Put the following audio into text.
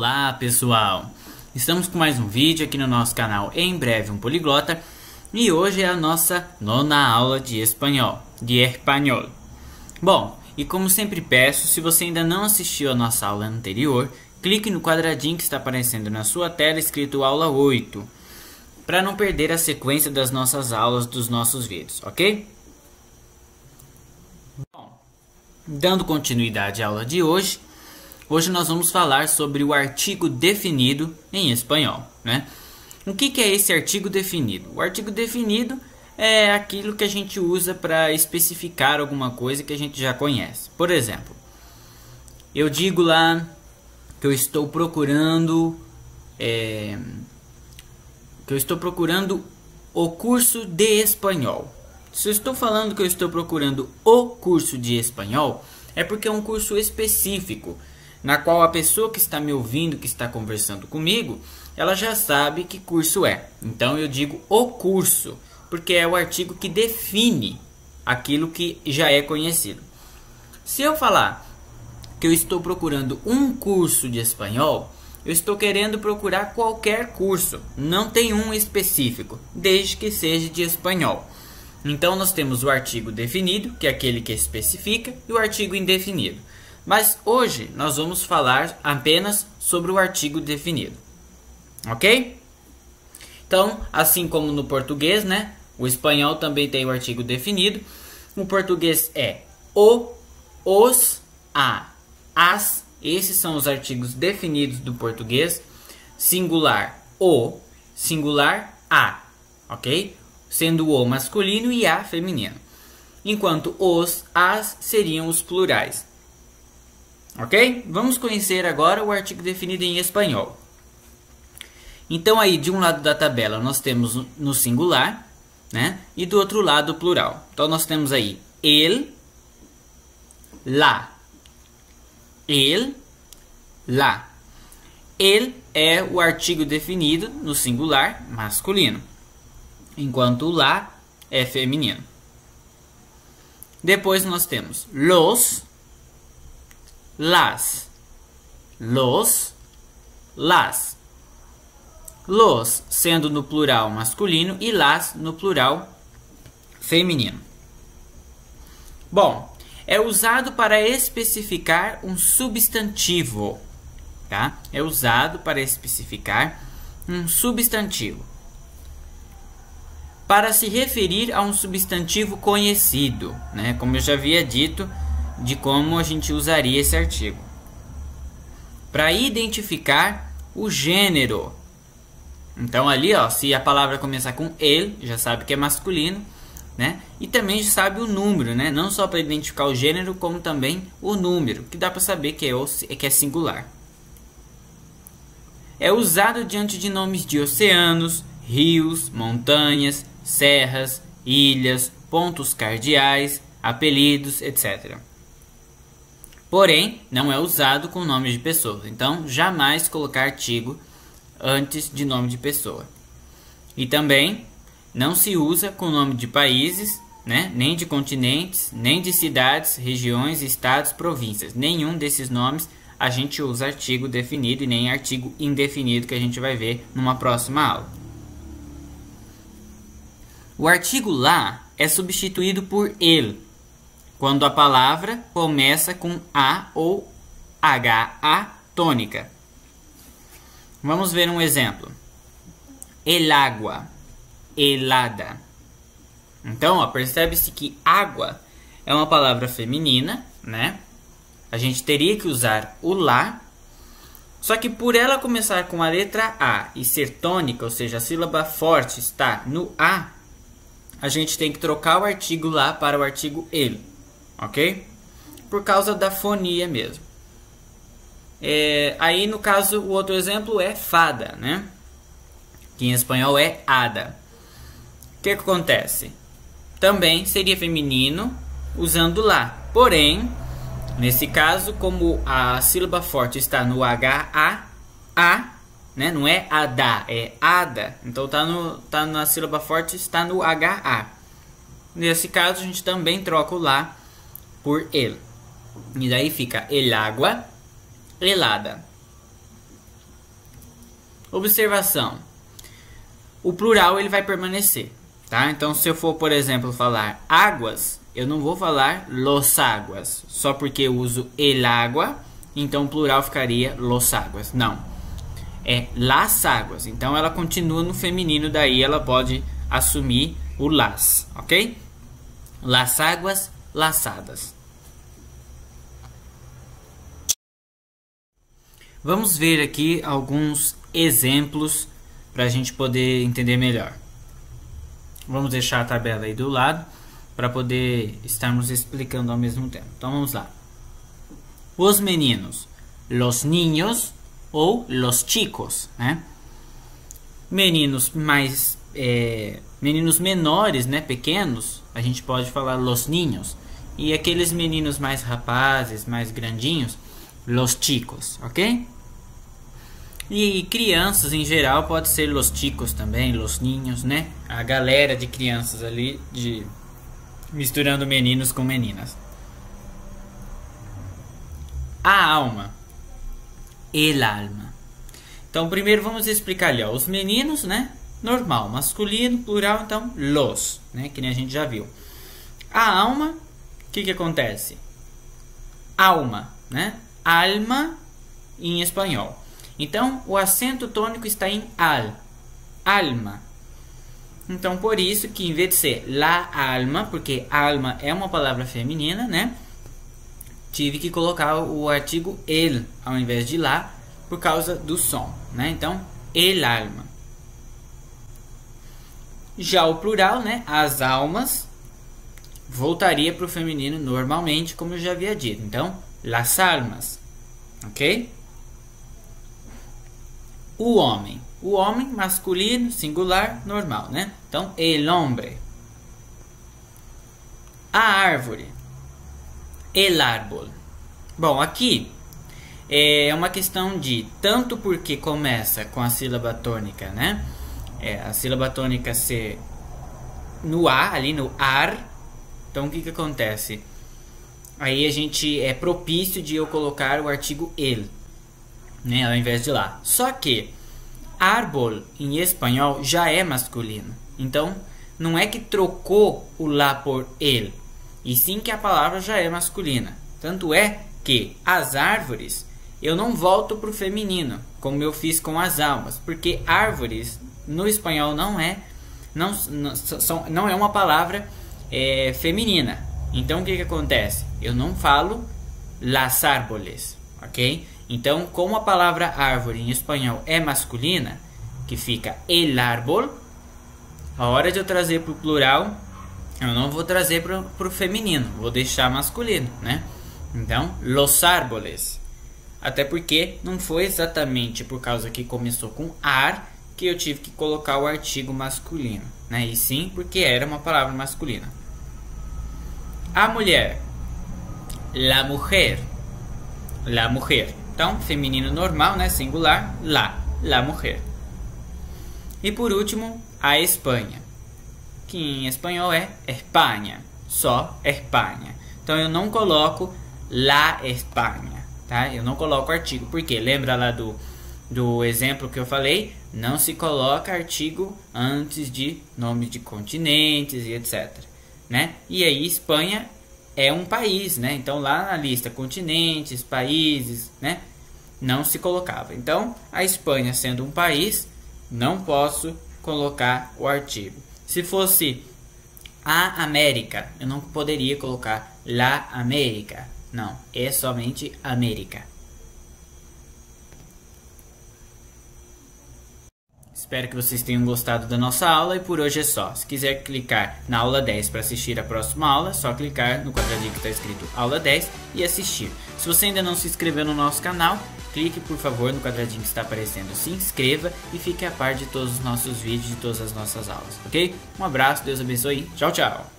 Olá pessoal, estamos com mais um vídeo aqui no nosso canal Em Breve um Poliglota. E hoje é a nossa nona aula de espanhol, Bom, e como sempre peço, se você ainda não assistiu a nossa aula anterior, clique no quadradinho que está aparecendo na sua tela escrito aula 8, para não perder a sequência das nossas aulas dos nossos vídeos, ok? Bom, dando continuidade à aula de hoje, nós vamos falar sobre o artigo definido em espanhol, né? O que é esse artigo definido? O artigo definido é aquilo que a gente usa para especificar alguma coisa que a gente já conhece. Por exemplo, eu digo lá que eu estou procurando o curso de espanhol. Se eu estou falando que eu estou procurando o curso de espanhol, é porque é um curso específico, na qual a pessoa que está me ouvindo, que está conversando comigo, ela já sabe que curso é. Então eu digo o curso, porque é o artigo que define aquilo que já é conhecido. Se eu falar que eu estou procurando um curso de espanhol, eu estou querendo procurar qualquer curso, não tem um específico, desde que seja de espanhol. Então nós temos o artigo definido, que é aquele que especifica, e o artigo indefinido. Mas hoje nós vamos falar apenas sobre o artigo definido, ok? Então, assim como no português, né? O espanhol também tem o artigo definido. O português é o, os, a, as. Esses são os artigos definidos do português. Singular o, singular a, ok? Sendo o masculino e a feminino. Enquanto os, as seriam os plurais. Ok? Vamos conhecer agora o artigo definido em espanhol. Então aí de um lado da tabela nós temos no singular, né? E do outro lado o plural. Então nós temos aí el, la. El, la. El é o artigo definido no singular masculino, enquanto o la é feminino. Depois nós temos los, las, los, las. Los sendo no plural masculino e las no plural feminino. Bom, é usado para especificar um substantivo, tá? É usado para especificar um substantivo. Para se referir a um substantivo conhecido, né? Como eu já havia dito, de como a gente usaria esse artigo. Para identificar o gênero. Então ali, ó, se a palavra começar com el, já sabe que é masculino, né? E também já sabe o número, né? Não só para identificar o gênero, como também o número, que dá para saber que é singular. É usado diante de nomes de oceanos, rios, montanhas, serras, ilhas, pontos cardeais, apelidos, etc. Porém, não é usado com nomes de pessoas. Então, jamais colocar artigo antes de nome de pessoa. E também não se usa com nome de países, né? Nem de continentes, nem de cidades, regiões, estados, províncias. Nenhum desses nomes a gente usa artigo definido e nem artigo indefinido, que a gente vai ver numa próxima aula. O artigo lá é substituído por el, quando a palavra começa com A ou HA tônica. Vamos ver um exemplo. El agua, helada. Então, ó, percebe-se que água é uma palavra feminina, né? A gente teria que usar o lá. Só que por ela começar com a letra A e ser tônica, ou seja, a sílaba forte está no A, a gente tem que trocar o artigo lá para o artigo el, ok? Por causa da fonia mesmo. Aí no caso o outro exemplo é fada, né? Que em espanhol é hada. O que acontece? Também seria feminino usando lá. Porém, nesse caso, como a sílaba forte está no HA, né? Não é ada, é ada. Então tá na sílaba forte, está no HA. Nesse caso a gente também troca o lá por el. E daí fica el agua helada. Observação. O plural ele vai permanecer, tá? Então se eu for, por exemplo, falar águas, eu não vou falar los aguas, só porque eu uso el agua, então o plural ficaria los aguas. Não, é las aguas, então ela continua no feminino, daí ela pode assumir o las, ok? Las aguas laçadas. Vamos ver aqui alguns exemplos para a gente poder entender melhor. Vamos deixar a tabela aí do lado para poder estarmos explicando ao mesmo tempo. Então vamos lá. Os meninos, los niños ou los chicos, né? Meninos meninos menores, né, pequenos, a gente pode falar los niños. E aqueles meninos mais rapazes, mais grandinhos, los chicos, ok? E crianças em geral pode ser los chicos também, los niños, né? A galera de crianças ali, misturando meninos com meninas. A alma, el alma. Então primeiro vamos explicar ali, ó, os meninos, né? Normal, masculino, plural, então los, né? Que nem a gente já viu. A alma, o que acontece? Alma, né? Alma em espanhol. Então, o acento tônico está em al, alma. Então, por isso que em vez de ser la alma, porque alma é uma palavra feminina, né? Tive que colocar o artigo el ao invés de la, por causa do som, né? Então, el alma. Já o plural, né? As almas, voltaria para o feminino normalmente, como eu já havia dito. Então, las almas, ok? O homem masculino, singular, normal, né? Então, el hombre. A árvore, el árbol. Bom, aqui é uma questão de tanto porque começa com a sílaba tônica, né? A sílaba tônica ser no A, ali no ar. Então, o que acontece? Aí a gente é propício de eu colocar o artigo el, né, ao invés de lá. Só que árbol em espanhol já é masculino. Então, não é que trocou o lá por el, e sim que a palavra já é masculina. Tanto é que as árvores, eu não volto para o feminino, como eu fiz com as almas, porque árvores no espanhol não é uma palavra feminina. Então, o que acontece? Eu não falo las árboles, ok? Então, como a palavra árvore em espanhol é masculina, que fica el árbol, a hora de eu trazer para o plural, eu não vou trazer para o feminino, vou deixar masculino, né? Então, los árboles. Até porque não foi exatamente por causa que começou com ar que eu tive que colocar o artigo masculino, né? E sim porque era uma palavra masculina. A mulher, la mujer. La mujer. Então, feminino normal, né? Singular, la mujer. E por último, a Espanha, que em espanhol é Espanha, só Espanha. Então, eu não coloco la Espanha, tá? Eu não coloco artigo, porque lembra lá do exemplo que eu falei? Não se coloca artigo antes de nomes de continentes e etc, né? E aí, Espanha é um país, né? Então lá na lista continentes, países, né? Não se colocava. Então a Espanha sendo um país, não posso colocar o artigo. Se fosse a América, eu não poderia colocar la América. Não, é somente América. Espero que vocês tenham gostado da nossa aula e por hoje é só. Se quiser clicar na aula 10 para assistir a próxima aula, é só clicar no quadradinho que está escrito aula 10 e assistir. Se você ainda não se inscreveu no nosso canal, clique por favor no quadradinho que está aparecendo, se inscreva e fique a par de todos os nossos vídeos e todas as nossas aulas, ok? Um abraço, Deus abençoe, tchau, tchau!